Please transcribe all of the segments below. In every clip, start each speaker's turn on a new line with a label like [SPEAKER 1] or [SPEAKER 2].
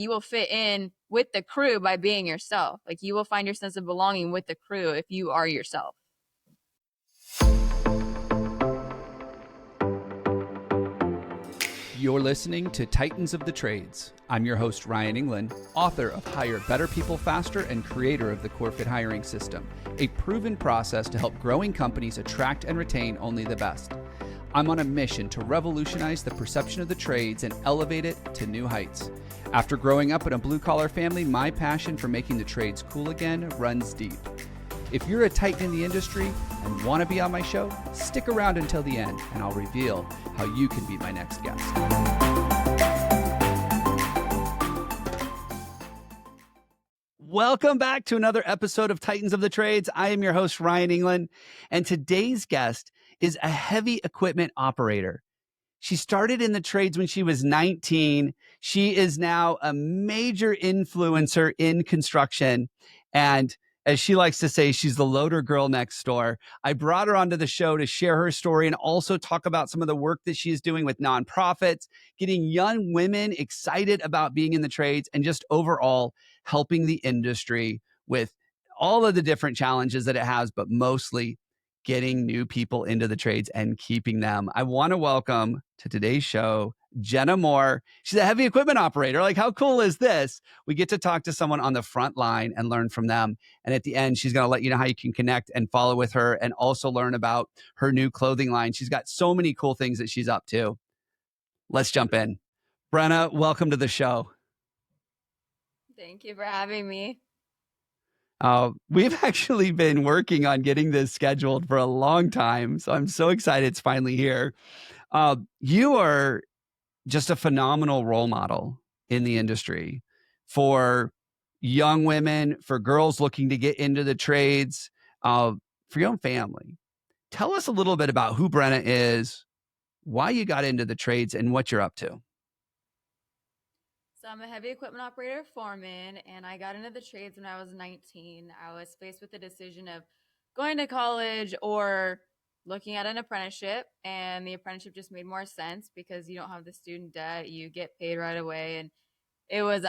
[SPEAKER 1] you will fit in with the crew by being yourself. Like, you will find your sense of belonging with the crew if you are yourself.
[SPEAKER 2] You're listening to Titans of the Trades. I'm your host, Ryan England, author of Hire Better People Faster and creator of the CoreFit hiring system, a proven process to help growing companies attract and retain only the best. I'm on a mission to revolutionize the perception of the trades and elevate it to new heights. After growing up in a blue-collar family, my passion for making the trades cool again runs deep. If you're a titan in the industry and want to be on my show, stick around until the end and I'll reveal how you can be my next guest. Welcome back to another episode of Titans of the Trades. I am your host, Ryan England, and today's guest is a heavy equipment operator. She started in the trades when she was 19. She is now a major influencer in construction, and as she likes to say, she's the loader girl next door. I brought her onto the show to share her story and also talk about some of the work that she's doing with nonprofits, getting young women excited about being in the trades, and just overall helping the industry with all of the different challenges that it has, but mostly getting new people into the trades and keeping them. I want to welcome to today's show, Jenna Moore. She's a heavy equipment operator. Like, how cool is this? We get to talk to someone on the front line and learn from them. And at the end, she's going to let you know how you can connect and follow with her and also learn about her new clothing line. She's got so many cool things that she's up to. Let's jump in. Brenna, welcome to the show.
[SPEAKER 1] Thank you for having me.
[SPEAKER 2] We've actually been working on getting this scheduled for a long time, so I'm so excited it's finally here. You are just a phenomenal role model in the industry for young women, for girls looking to get into the trades, for your own family. Tell us a little bit about who Brenna is, why you got into the trades, and what you're up to.
[SPEAKER 1] So I'm a heavy equipment operator foreman, and I got into the trades when I was 19. I was faced with the decision of going to college or looking at an apprenticeship, and the apprenticeship just made more sense because you don't have the student debt. You get paid right away, and it was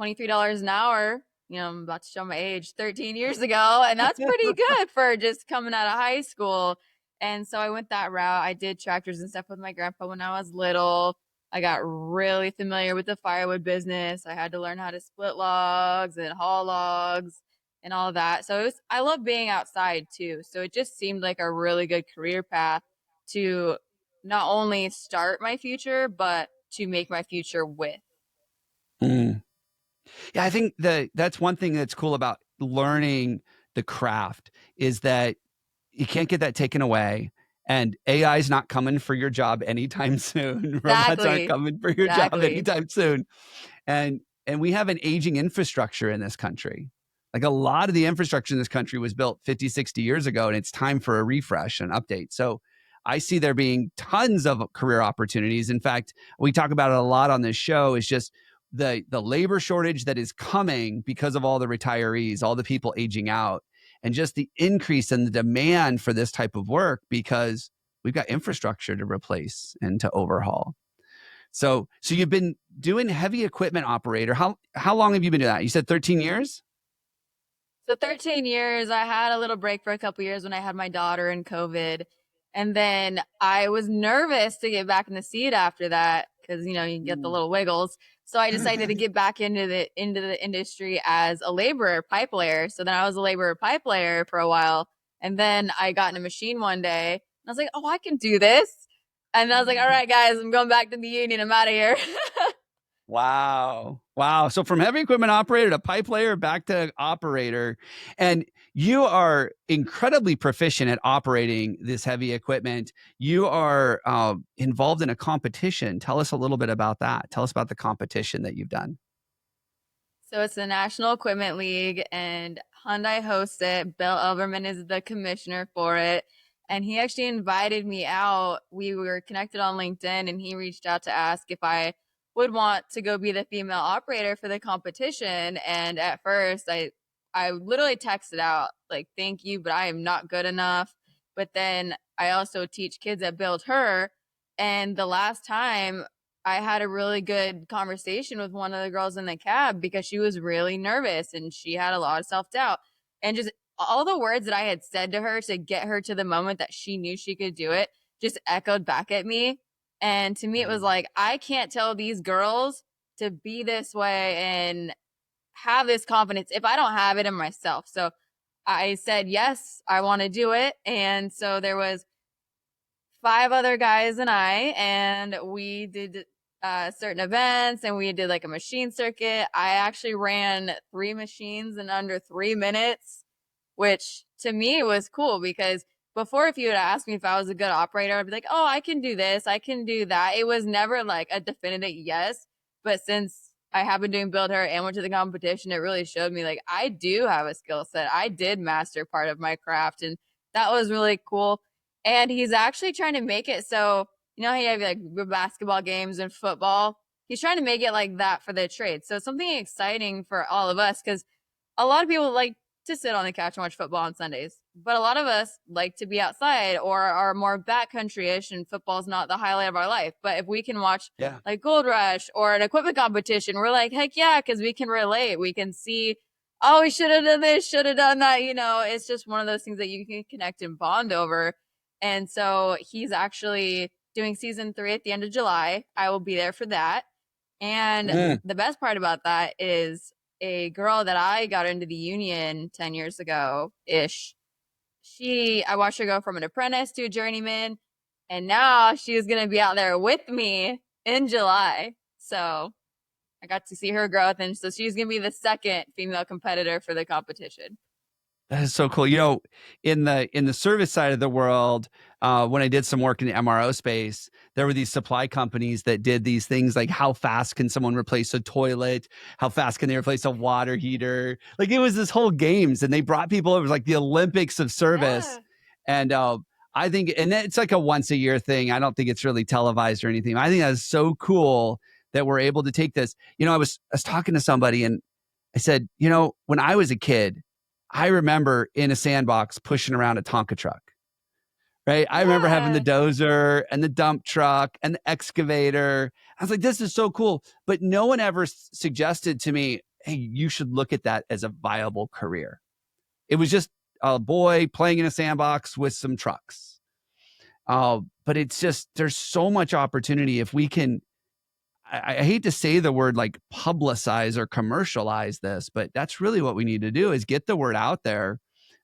[SPEAKER 1] $23 an hour. You know, I'm about to show my age, 13 years ago, and that's pretty good for just coming out of high school. And so I went that route. I did tractors and stuff with my grandpa when I was little. I got really familiar with the firewood business. I had to learn how to split logs and haul logs and all that. So I love being outside too. So it just seemed like a really good career path to not only start my future, but to make my future with.
[SPEAKER 2] Mm. Yeah, I think that's one thing that's cool about learning the craft is that you can't get that taken away. And AI is not coming for your job anytime soon.
[SPEAKER 1] Exactly.
[SPEAKER 2] Robots aren't coming for your job anytime soon. And we have an aging infrastructure in this country. Like, a lot of the infrastructure in this country was built 50, 60 years ago, and it's time for a refresh and update. So I see there being tons of career opportunities. In fact, we talk about it a lot on this show, is just the labor shortage that is coming because of all the retirees, all the people aging out, and just the increase in the demand for this type of work because we've got infrastructure to replace and to overhaul. So you've been doing heavy equipment operator. How long have you been doing that? You said 13 years?
[SPEAKER 1] So 13 years. I had a little break for a couple years when I had my daughter in COVID. And then I was nervous to get back in the seat after that because, you know, you get the little wiggles. So I decided to get back into the industry as a laborer pipe layer. So then I was a laborer pipe layer for a while. And then I got in a machine one day and I was like, oh, I can do this. And I was like, all right, guys, I'm going back to the union. I'm out of here.
[SPEAKER 2] Wow. So from heavy equipment operator to pipe layer back to operator. And you are incredibly proficient at operating this heavy equipment. You are involved in a competition. Tell us a little bit about that. Tell us about the competition that you've done.
[SPEAKER 1] So it's the National Equipment League, and Hyundai hosts it. Bill Elverman is the commissioner for it. And he actually invited me out. We were connected on LinkedIn, and he reached out to ask if I would want to go be the female operator for the competition. And at first, I literally texted out, like, thank you, but I am not good enough. But then I also teach kids at Build Her. And the last time I had a really good conversation with one of the girls in the cab because she was really nervous and she had a lot of self-doubt. And just all the words that I had said to her to get her to the moment that she knew she could do it just echoed back at me. And to me, it was like, I can't tell these girls to be this way and have this confidence if I don't have it in myself. So I said, yes, I want to do it. And so there was five other guys and I, and we did certain events and we did like a machine circuit. I actually ran 3 machines in under 3 minutes, which to me was cool because before, if you had asked me if I was a good operator, I'd be like, oh, I can do this, I can do that. It was never like a definitive yes. But since I have been doing Build Her and went to the competition, it really showed me like I do have a skill set. I did master part of my craft, and that was really cool. And he's actually trying to make it so, you know, he have like basketball games and football. He's trying to make it like that for the trade. So it's something exciting for all of us because a lot of people like to sit on the couch and watch football on Sundays, but a lot of us like to be outside or are more backcountry-ish, and football's not the highlight of our life. But if we can watch
[SPEAKER 2] Yeah.
[SPEAKER 1] like Gold Rush or an equipment competition, we're like, heck yeah, because we can relate. We can see, oh, we should have done this, should have done that. You know, it's just one of those things that you can connect and bond over. And so he's actually doing season 3 at the end of July. I will be there for that. And the best part about that is a girl that I got into the union 10 years ago ish. I watched her go from an apprentice to a journeyman, and now she's going to be out there with me in July. So I got to see her growth, and so she's going to be the second female competitor for the competition.
[SPEAKER 2] That is so cool. You know, in the service side of the world, when I did some work in the MRO space, there were these supply companies that did these things like how fast can someone replace a toilet? How fast can they replace a water heater? Like it was this whole games, and they brought people. It was like the Olympics of service,
[SPEAKER 1] Yeah.
[SPEAKER 2] and I think, and it's like a once a year thing. I don't think it's really televised or anything. I think that's so cool that we're able to take this. You know, I was talking to somebody, and I said, you know, when I was a kid, I remember in a sandbox pushing around a Tonka truck, right? I remember having the
[SPEAKER 1] Yeah.
[SPEAKER 2] dozer and the dump truck and the excavator. I was like, this is so cool. But no one ever suggested to me, hey, you should look at that as a viable career. It was just a boy playing in a sandbox with some trucks. But it's just, there's so much opportunity if we can. I hate to say the word like publicize or commercialize this, but that's really what we need to do is get the word out there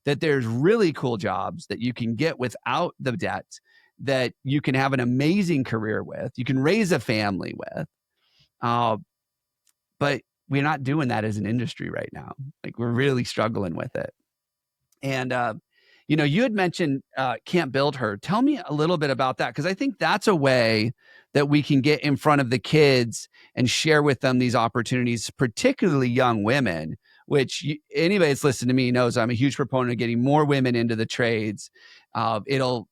[SPEAKER 2] that there's really cool jobs that you can get without the debt, that you can have an amazing career with, you can raise a family with. But we're not doing that as an industry right now. Like we're really struggling with it. And you know, you had mentioned Can't Build Her. Tell me a little bit about that, because I think that's a way that we can get in front of the kids and share with them these opportunities, particularly young women, which anybody that's listened to me knows I'm a huge proponent of getting more women into the trades. I mean,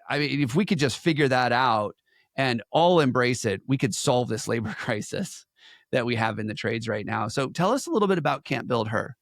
[SPEAKER 2] if we could just figure that out and all embrace it, we could solve this labor crisis that we have in the trades right now. So tell us a little bit about Can't Build Her.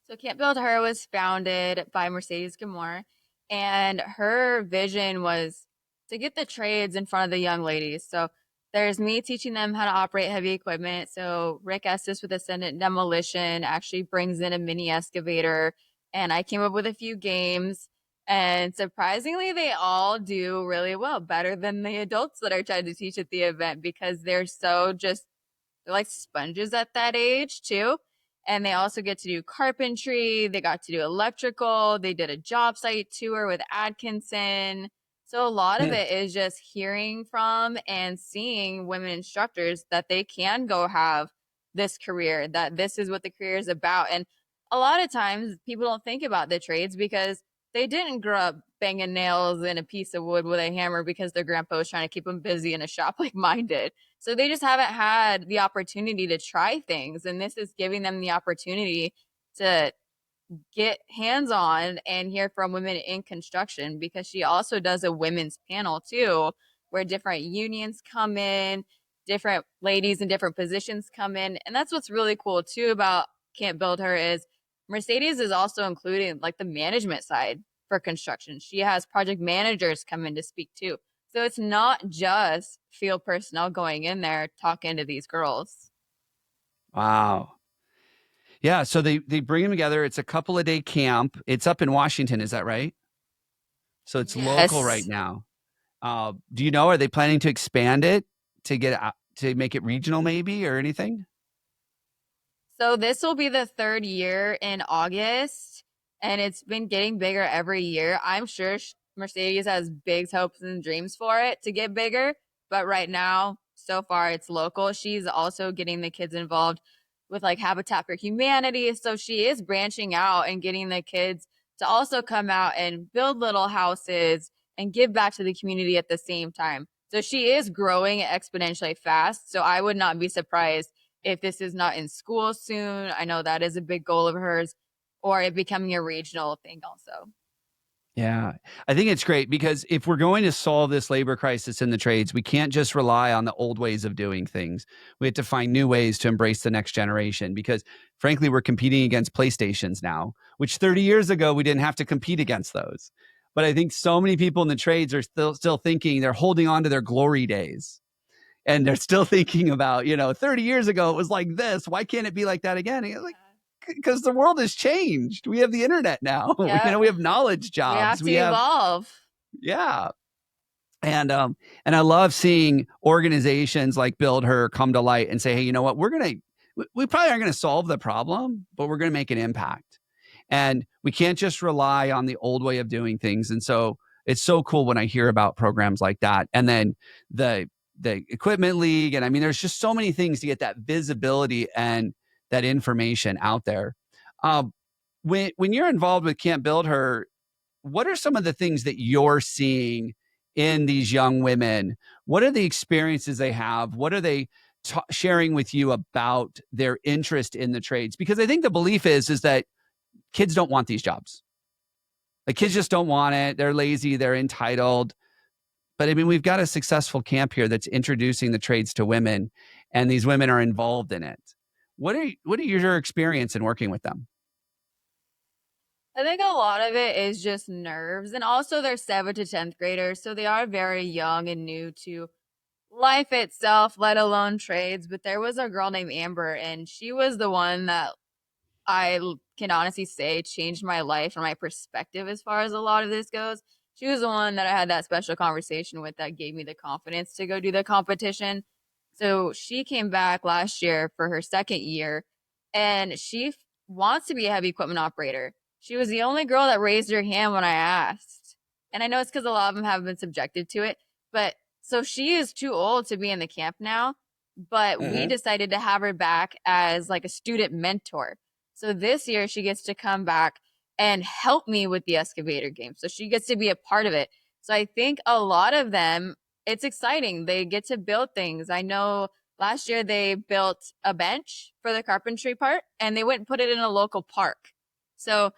[SPEAKER 1] So Can't Build Her was founded by Mercedes Gilmore, and her vision was to get the trades in front of the young ladies. So there's me teaching them how to operate heavy equipment. So Rick Estes with Ascendant Demolition actually brings in a mini excavator, and I came up with a few games. And surprisingly, they all do really well, better than the adults that I tried to teach at the event because they're like sponges at that age too. And they also get to do carpentry. They got to do electrical. They did a job site tour with Atkinson. So a lot of
[SPEAKER 2] Yeah.
[SPEAKER 1] it is just hearing from and seeing women instructors that they can go have this career, that this is what the career is about. And a lot of times people don't think about the trades because they didn't grow up banging nails in a piece of wood with a hammer because their grandpa was trying to keep them busy in a shop like mine did. So they just haven't had the opportunity to try things. And this is giving them the opportunity to get hands on and hear from women in construction, because she also does a women's panel too, where different unions come in, different ladies in different positions come in. And that's what's really cool too about Can't Build Her is Mercedes is also including like the management side for construction. She has project managers come in to speak too. So it's not just field personnel going in there talking to these girls.
[SPEAKER 2] Wow. Yeah. So they bring them together. It's a couple of day camp. It's up in Washington. Is that right? So it's local right
[SPEAKER 1] Yes.
[SPEAKER 2] now. Do you know, are they planning to expand it to get out, to make it regional maybe or anything?
[SPEAKER 1] So this will be the third year in August, and it's been getting bigger every year. I'm sure Mercedes has big hopes and dreams for it to get bigger, but right now, so far, it's local. She's also getting the kids involved with like Habitat for Humanity. So she is branching out and getting the kids to also come out and build little houses and give back to the community at the same time. So she is growing exponentially fast. So I would not be surprised if this is not in school soon. I know that is a big goal of hers, or it becoming a regional thing also.
[SPEAKER 2] Yeah, I think it's great because if we're going to solve this labor crisis in the trades, we can't just rely on the old ways of doing things. We have to find new ways to embrace the next generation because, frankly, we're competing against PlayStations now, which 30 years ago we didn't have to compete against those. But I think so many people in the trades are still thinking they're holding on to their glory days. And they're still thinking about, 30 years ago it was like this. Why can't it be like that again? And like, because the world has changed. We have the internet now.
[SPEAKER 1] Yeah,
[SPEAKER 2] We have knowledge
[SPEAKER 1] we have
[SPEAKER 2] jobs.
[SPEAKER 1] to
[SPEAKER 2] We have,
[SPEAKER 1] evolve.
[SPEAKER 2] yeah. And I love seeing organizations like Build Her come to light and say, hey, you know what? We probably aren't gonna solve the problem, but we're gonna make an impact. And we can't just rely on the old way of doing things. And so it's so cool when I hear about programs like that. And then the the equipment league. And I mean, there's just so many things to get that visibility and that information out there. Um, when you're involved with Can't Build Her, what are some of the things that you're seeing in these young women? What are the experiences they have? What are they sharing with you about their interest in the trades? Because I think the belief is that kids don't want these jobs. Like kids just don't want it. They're lazy. They're entitled. But I mean, we've got a successful camp here that's introducing the trades to women, and these women are involved in it. What are your experience in working with them?
[SPEAKER 1] I think a lot of it is just nerves, and also they're 7th to 10th graders, so they are very young and new to life itself, let alone trades. But there was a girl named Amber, and she was the one that can honestly say changed my life and my perspective as far as a lot of this goes. She was the one that I had that special conversation with that gave me the confidence to go do the competition. So she came back last year for her second year, and she wants to be a heavy equipment operator. She was the only girl that raised her hand when I asked. And I know it's because a lot of them have been subjected to it, but so she is too old to be in the camp now. But we
[SPEAKER 2] Mm-hmm.
[SPEAKER 1] decided to have her back as like a student mentor. So this year she gets to come back and help me with the excavator game. So she gets to be a part of it. So I think a lot of them, it's exciting. They get to build things. I know last year they built a bench for the carpentry part and they went and put it in a local park. So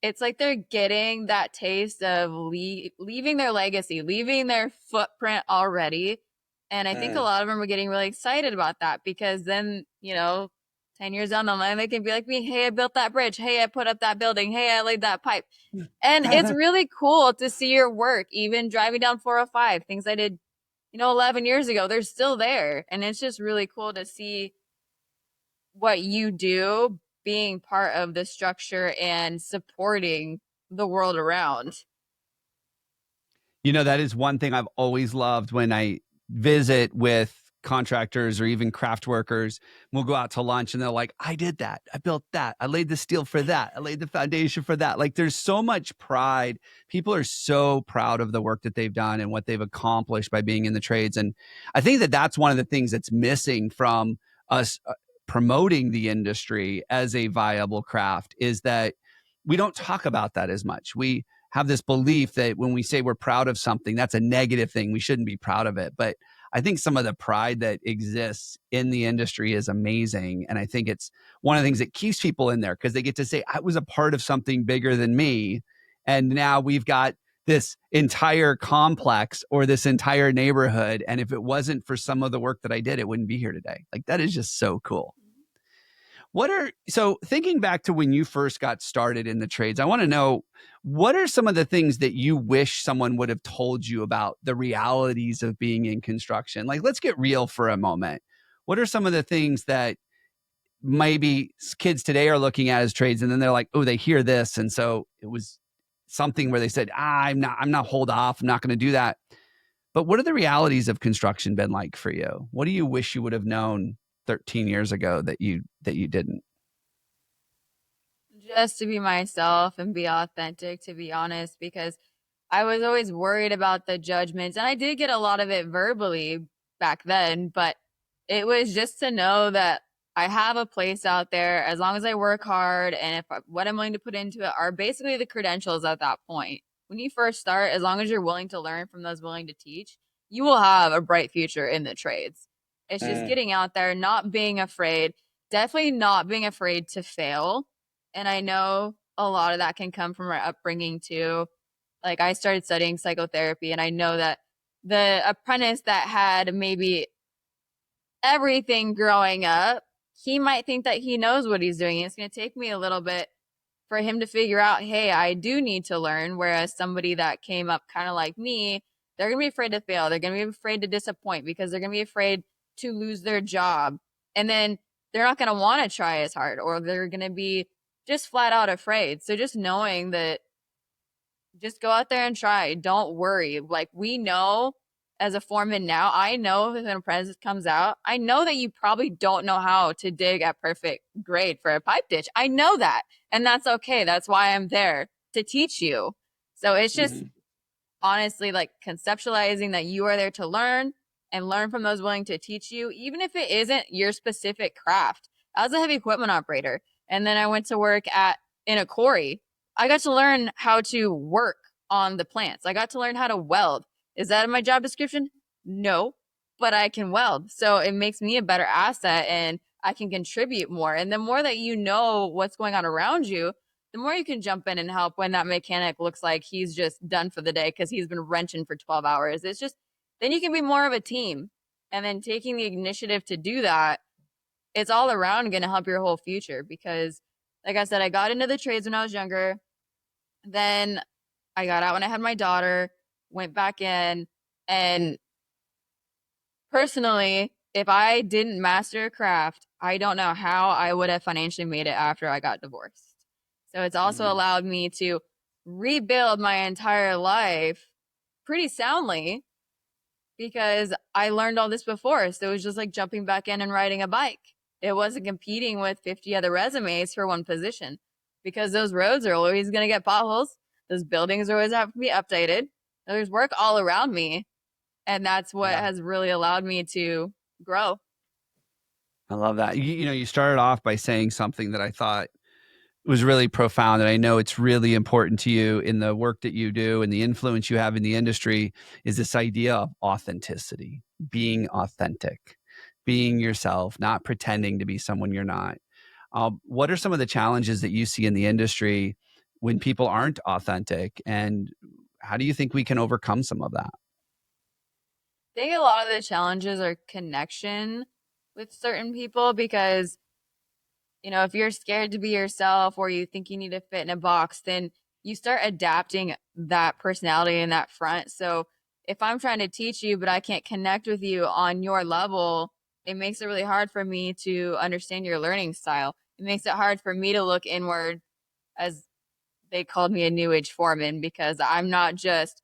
[SPEAKER 1] it's like they're getting that taste of leaving their legacy, leaving their footprint already. And I think a lot of them are getting really excited about that because then, 10 years down the line, they can be like me, hey, I built that bridge. Hey, I put up that building. Hey, I laid that pipe. And it's really cool to see your work, even driving down 405, things I did, 11 years ago, they're still there. And it's just really cool to see what you do being part of the structure and supporting the world around.
[SPEAKER 2] That is one thing I've always loved when I visit with contractors or even craft workers. We'll go out to lunch and they're like, I did that. I built that. I laid the steel for that. I laid the foundation for that. Like there's so much pride. People are so proud of the work that they've done and what they've accomplished by being in the trades. And I think that that's one of the things that's missing from us promoting the industry as a viable craft is that we don't talk about that as much. We have this belief that when we say we're proud of something, that's a negative thing. We shouldn't be proud of it. But I think some of the pride that exists in the industry is amazing. And I think it's one of the things that keeps people in there because they get to say, I was a part of something bigger than me. And now we've got this entire complex or this entire neighborhood. And if it wasn't for some of the work that I did, it wouldn't be here today. Like that is just so cool. So thinking back to when you first got started in the trades, I want to know, what are some of the things that you wish someone would have told you about the realities of being in construction? Like, let's get real for a moment. What are some of the things that maybe kids today are looking at as trades, and then they're like, oh, they hear this, and so it was something where they said, I'm not hold off, I'm not going to do that. But what are the realities of construction been like for you? What do you wish you would have known 13 years ago that you didn't?
[SPEAKER 1] Just to be myself and be authentic, to be honest, because I was always worried about the judgments, and I did get a lot of it verbally back then, but it was just to know that I have a place out there as long as I work hard, and what I'm willing to put into it are basically the credentials at that point. When you first start, as long as you're willing to learn from those willing to teach, you will have a bright future in the trades. It's just getting out there, not being afraid, definitely not being afraid to fail. And I know a lot of that can come from our upbringing too. Like, I started studying psychotherapy, and I know that the apprentice that had maybe everything growing up, he might think that he knows what he's doing. It's going to take me a little bit for him to figure out, hey, I do need to learn. Whereas somebody that came up kind of like me, they're going to be afraid to fail. They're going to be afraid to disappoint because they're going to be afraid to lose their job. And then they're not going to want to try as hard, or they're going to be just flat out afraid. So just knowing that, just go out there and try. Don't worry. Like, we know as a foreman now, I know if an apprentice comes out, I know that you probably don't know how to dig a perfect grade for a pipe ditch. I know that. And that's okay. That's why I'm there, to teach you. So it's just honestly like conceptualizing that you are there to learn and learn from those willing to teach you, even if it isn't your specific craft. I was a heavy equipment operator, and then I went to work in a quarry. I got to learn how to work on the plants. I got to learn how to weld. Is that in my job description? No, but I can weld. So it makes me a better asset, and I can contribute more. And the more that you know what's going on around you, the more you can jump in and help when that mechanic looks like he's just done for the day because he's been wrenching for 12 hours. It's just, then you can be more of a team. And then taking the initiative to do that, it's all around going to help your whole future. Because, like I said, I got into the trades when I was younger. Then I got out when I had my daughter, went back in. And personally, if I didn't master a craft, I don't know how I would have financially made it after I got divorced. So it's also allowed me to rebuild my entire life pretty soundly because I learned all this before. So it was just like jumping back in and riding a bike. It wasn't competing with 50 other resumes for one position, because those roads are always going to get potholes. Those buildings always have to be updated. There's work all around me. And that's what has really allowed me to grow.
[SPEAKER 2] I love that. You started off by saying something that I thought was really profound, and I know it's really important to you in the work that you do and the influence you have in the industry, is this idea of authenticity, being authentic, being yourself, not pretending to be someone you're not. What are some of the challenges that you see in the industry when people aren't authentic, and how do you think we can overcome some of that?
[SPEAKER 1] I think a lot of the challenges are connection with certain people, because if you're scared to be yourself, or you think you need to fit in a box, then you start adapting that personality in that front. So if I'm trying to teach you, but I can't connect with you on your level, it makes it really hard for me to understand your learning style. It makes it hard for me to look inward, as they called me a new age foreman, because I'm not just,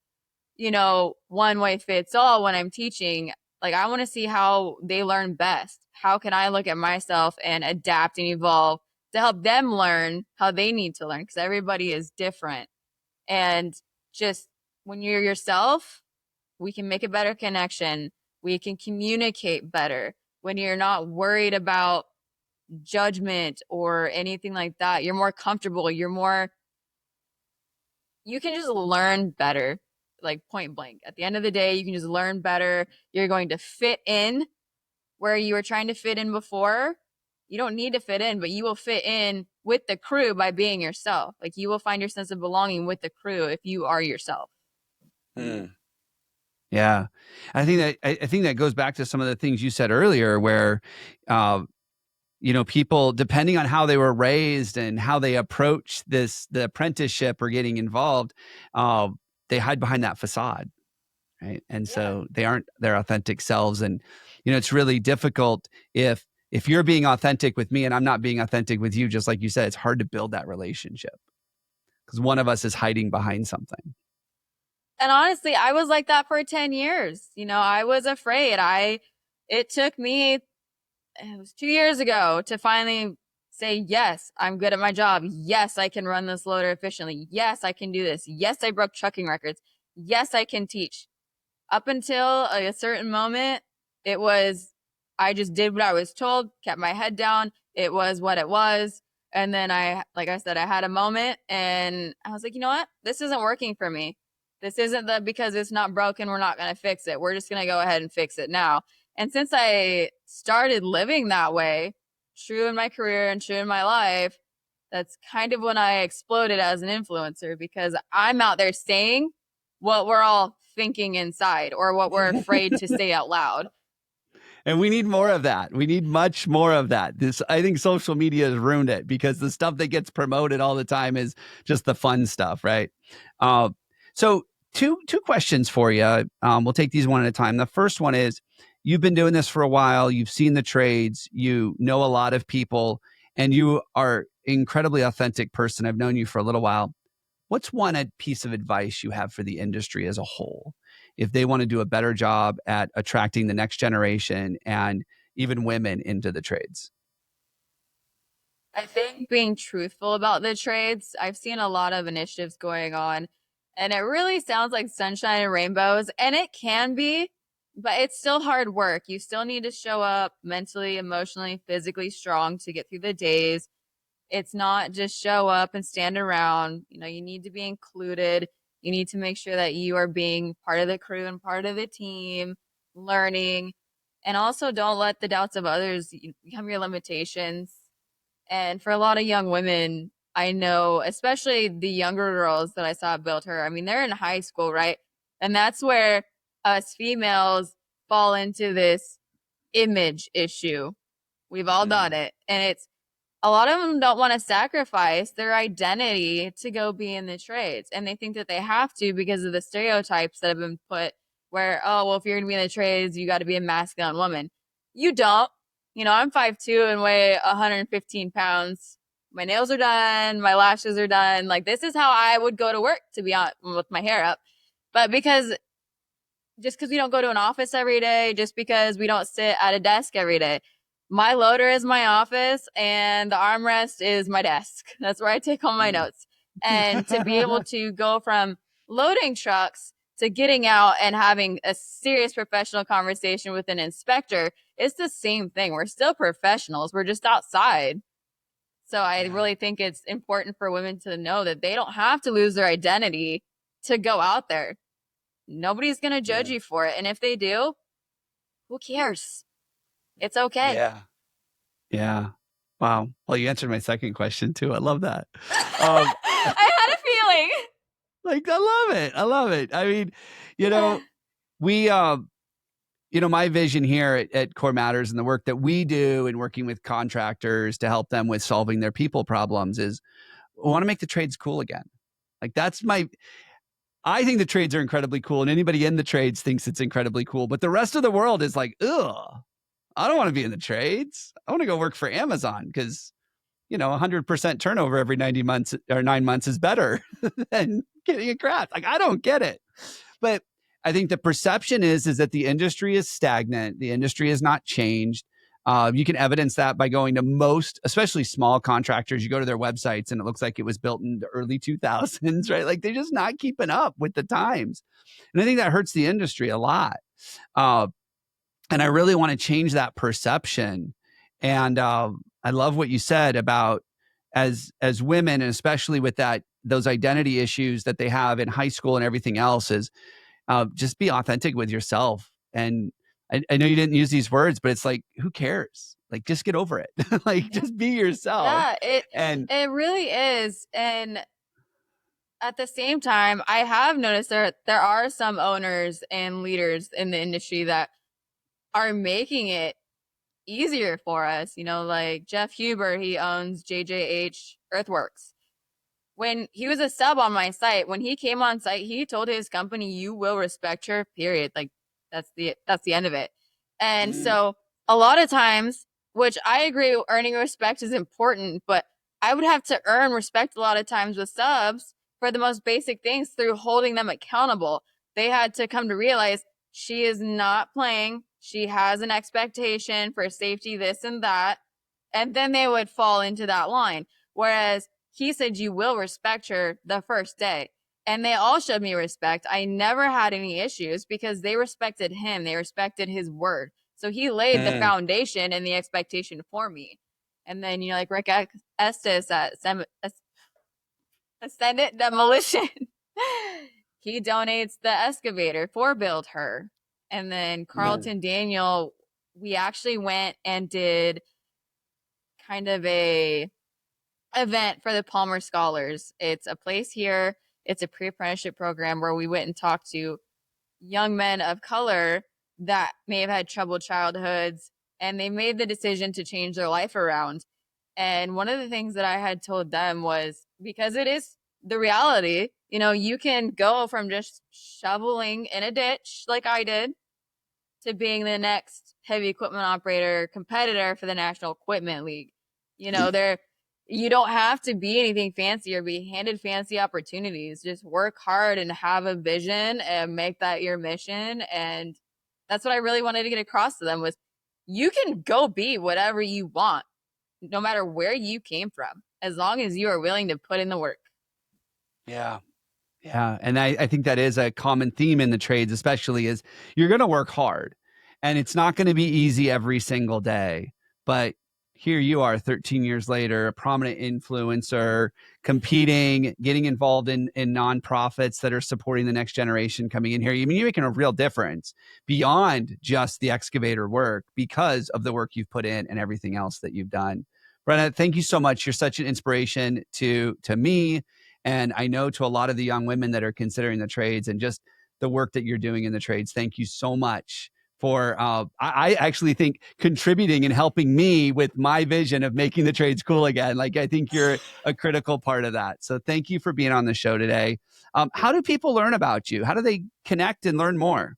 [SPEAKER 1] one way fits all when I'm teaching. Like, I want to see how they learn best. How can I look at myself and adapt and evolve to help them learn how they need to learn? Because everybody is different. And just when you're yourself, we can make a better connection. We can communicate better. When you're not worried about judgment or anything like that, you're more comfortable. You can just learn better, like point blank. At the end of the day, you can just learn better. You're going to fit in where you were trying to fit in before. You don't need to fit in, but you will fit in with the crew by being yourself. Like, you will find your sense of belonging with the crew if you are yourself.
[SPEAKER 2] Yeah. I think that goes back to some of the things you said earlier, where People, depending on how they were raised and how they approach the apprenticeship or getting involved, uh, they hide behind that facade, right? And
[SPEAKER 1] Yeah.
[SPEAKER 2] so they aren't their authentic selves. And it's really difficult if you're being authentic with me and I'm not being authentic with you. Just like you said, it's hard to build that relationship because one of us is hiding behind something.
[SPEAKER 1] And honestly, I was like that for 10 years. I was afraid. It took me, it was 2 years ago to finally say, yes, I'm good at my job. Yes, I can run this loader efficiently. Yes, I can do this. Yes, I broke trucking records. Yes, I can teach. Up until a certain moment, it was, I just did what I was told, kept my head down. It was what it was. And then like I said, I had a moment and I was like, you know what? This isn't working for me. This isn't because it's not broken. We're not going to fix it. We're just going to go ahead and fix it now. And since I started living that way, true in my career and true in my life, that's kind of when I exploded as an influencer because I'm out there saying what we're all thinking inside or what we're afraid to say out loud.
[SPEAKER 2] And we need more of that. We need much more of that. I think social media has ruined it because the stuff that gets promoted all the time is just the fun stuff, right? Uh, so two questions for you. We'll take these one at a time. The first one is, you've been doing this for a while. You've seen the trades. You know a lot of people, and you are incredibly authentic person. I've known you for a little while. What's one piece of advice you have for the industry as a whole, if they want to do a better job at attracting the next generation and even women into the trades?
[SPEAKER 1] I think being truthful about the trades, I've seen a lot of initiatives going on, and it really sounds like sunshine and rainbows, and it can be, but it's still hard work. You still need to show up mentally, emotionally, physically strong to get through the days. It's not just show up and stand around. You need to be included. You need to make sure that you are being part of the crew and part of the team, learning. And also don't let the doubts of others become your limitations. And for a lot of young women, I know, especially the younger girls that I saw build her, I mean, they're in high school, right? And that's where us females fall into this image issue. We've all
[SPEAKER 2] Yeah.
[SPEAKER 1] done it. And it's a lot of them don't want to sacrifice their identity to go be in the trades. And they think that they have to because of the stereotypes that have been put where, oh, well, if you're going to be in the trades, you got to be a masculine woman. You don't. I'm 5'2" and weigh 115 pounds. My nails are done. My lashes are done. Like, this is how I would go to work, to be honest, with my hair up. But just because we don't go to an office every day, just because we don't sit at a desk every day, my loader is my office and the armrest is my desk. That's where I take all my notes. And to be able to go from loading trucks to getting out and having a serious professional conversation with an inspector, it's the same thing. We're still professionals. We're just outside. So I
[SPEAKER 2] Yeah.
[SPEAKER 1] really think it's important for women to know that they don't have to lose their identity to go out there. Nobody's going to judge
[SPEAKER 2] Yeah.
[SPEAKER 1] you for it. And if they do, who cares? It's okay.
[SPEAKER 2] Yeah. Yeah. Wow. Well, you answered my second question too. I love that. Um,
[SPEAKER 1] I had a feeling.
[SPEAKER 2] like, I love it. I love it. I mean, you know, we, my vision here at Core Matters and the work that we do in working with contractors to help them with solving their people problems is, we want to make the trades cool again. Like, I think the trades are incredibly cool, and anybody in the trades thinks it's incredibly cool. But the rest of the world is like, ugh, I don't want to be in the trades. I want to go work for Amazon because 100% turnover every 90 months or 9 months is better than getting a craft. Like, I don't get it. But I think the perception is that the industry is stagnant. The industry has not changed. You can evidence that by going to most, especially small contractors. You go to their websites and it looks like it was built in the early 2000s, right? Like, they're just not keeping up with the times. And I think that hurts the industry a lot. And I really want to change that perception. And I love what you said about as women, and especially with those identity issues that they have in high school and everything else, is just be authentic with yourself. And I know you didn't use these words, but it's like, who cares? Like, just get over it. Like,
[SPEAKER 1] Yeah.
[SPEAKER 2] just be yourself.
[SPEAKER 1] Yeah,
[SPEAKER 2] And
[SPEAKER 1] it really is. And at the same time, I have noticed there are some owners and leaders in the industry that are making it easier for us. Like Jeff Huber, he owns JJH Earthworks. When he was a sub on my site, when he came on site, he told his company, "You will respect her, period." Like that's the end of it. And so a lot of times, which I agree, earning respect is important, but I would have to earn respect a lot of times with subs for the most basic things through holding them accountable. They had to come to realize she is not playing. She has an expectation for safety, this and that. And then they would fall into that line. Whereas he said, you will respect her the first day. And they all showed me respect. I never had any issues because they respected him. They respected his word. So he laid the foundation and the expectation for me. And then, like Rick Estes at Ascendant Demolition, he donates the excavator for Build Her. And then Carlton Daniel, we actually went and did kind of a event for the Palmer Scholars. It's a place here. It's a pre-apprenticeship program where we went and talked to young men of color that may have had troubled childhoods, and they made the decision to change their life around. And one of the things that I had told them was, because it is the reality, you can go from just shoveling in a ditch like I did to being the next heavy equipment operator competitor for the National Equipment League. You don't have to be anything fancy or be handed fancy opportunities. Just work hard and have a vision and make that your mission. And that's what I really wanted to get across to them was, you can go be whatever you want, no matter where you came from, as long as you are willing to put in the work.
[SPEAKER 2] Yeah. Yeah. And I think that is a common theme in the trades, especially, is you're going to work hard and it's not going to be easy every single day. But here you are 13 years later, a prominent influencer, competing, getting involved in nonprofits that are supporting the next generation coming in here. I mean, you're making a real difference beyond just the excavator work because of the work you've put in and everything else that you've done. Brenna, thank you so much. You're such an inspiration to me. And I know to a lot of the young women that are considering the trades and just the work that you're doing in the trades. Thank you so much for, I actually think, contributing and helping me with my vision of making the trades cool again. Like, I think you're a critical part of that. So thank you for being on the show today. How do people learn about you? How do they connect and learn more?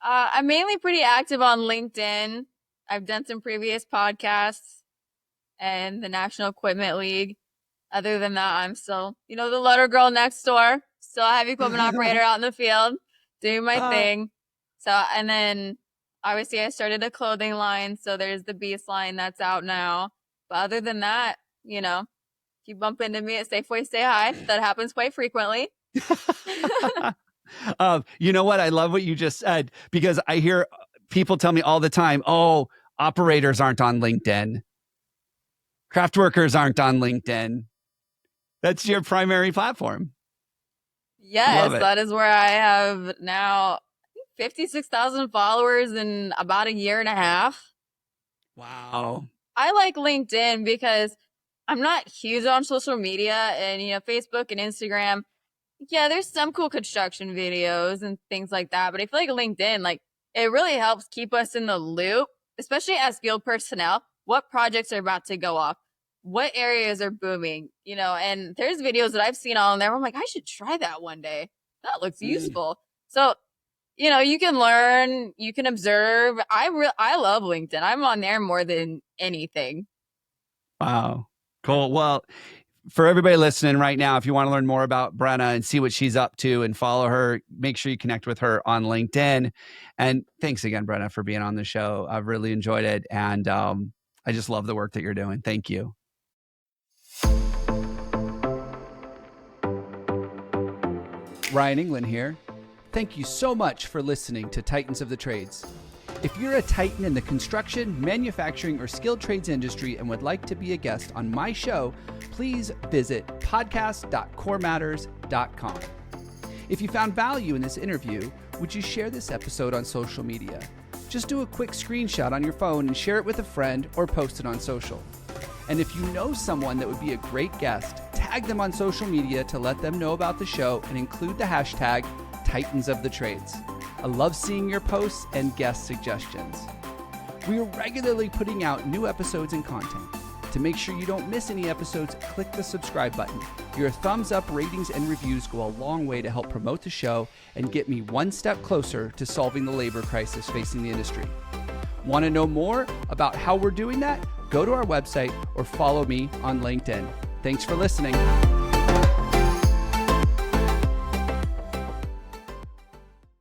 [SPEAKER 1] I'm mainly pretty active on LinkedIn. I've done some previous podcasts and the National Equipment League. Other than that, I'm still, the letter girl next door, still a heavy equipment operator out in the field, doing my thing. So, and then obviously I started a clothing line. So there's the Beast line that's out now. But other than that, if you bump into me at Safeway, say hi. That happens quite frequently.
[SPEAKER 2] You know what? I love what you just said, because I hear people tell me all the time, oh, operators aren't on LinkedIn. Craft workers aren't on LinkedIn. That's your primary platform.
[SPEAKER 1] Yes, that is where I have now 56,000 followers in about a year and a half.
[SPEAKER 2] Wow.
[SPEAKER 1] I like LinkedIn because I'm not huge on social media, and, Facebook and Instagram. Yeah, there's some cool construction videos and things like that. But I feel like LinkedIn, it really helps keep us in the loop, especially as field personnel. What projects are about to go off? What areas are booming? And there's videos that I've seen on there. I'm like, I should try that one day. That looks useful. So, you can learn, you can observe. I love LinkedIn. I'm on there more than anything.
[SPEAKER 2] Wow. Cool. Well, for everybody listening right now, if you want to learn more about Brenna and see what she's up to and follow her, make sure you connect with her on LinkedIn. And thanks again, Brenna, for being on the show. I've really enjoyed it. And I just love the work that you're doing. Thank you. Ryan England here. Thank you so much for listening to Titans of the Trades. If you're a titan in the construction, manufacturing, or skilled trades industry and would like to be a guest on my show, please visit podcast.corematters.com. If you found value in this interview, would you share this episode on social media? Just do a quick screenshot on your phone and share it with a friend or post it on social. And if you know someone that would be a great guest, tag them on social media to let them know about the show and include the hashtag Titans of the Trades. I love seeing your posts and guest suggestions. We are regularly putting out new episodes and content. To make sure you don't miss any episodes, click the subscribe button. Your thumbs up, ratings, and reviews go a long way to help promote the show and get me one step closer to solving the labor crisis facing the industry. Want to know more about how we're doing that? Go to our website or follow me on LinkedIn. Thanks for listening.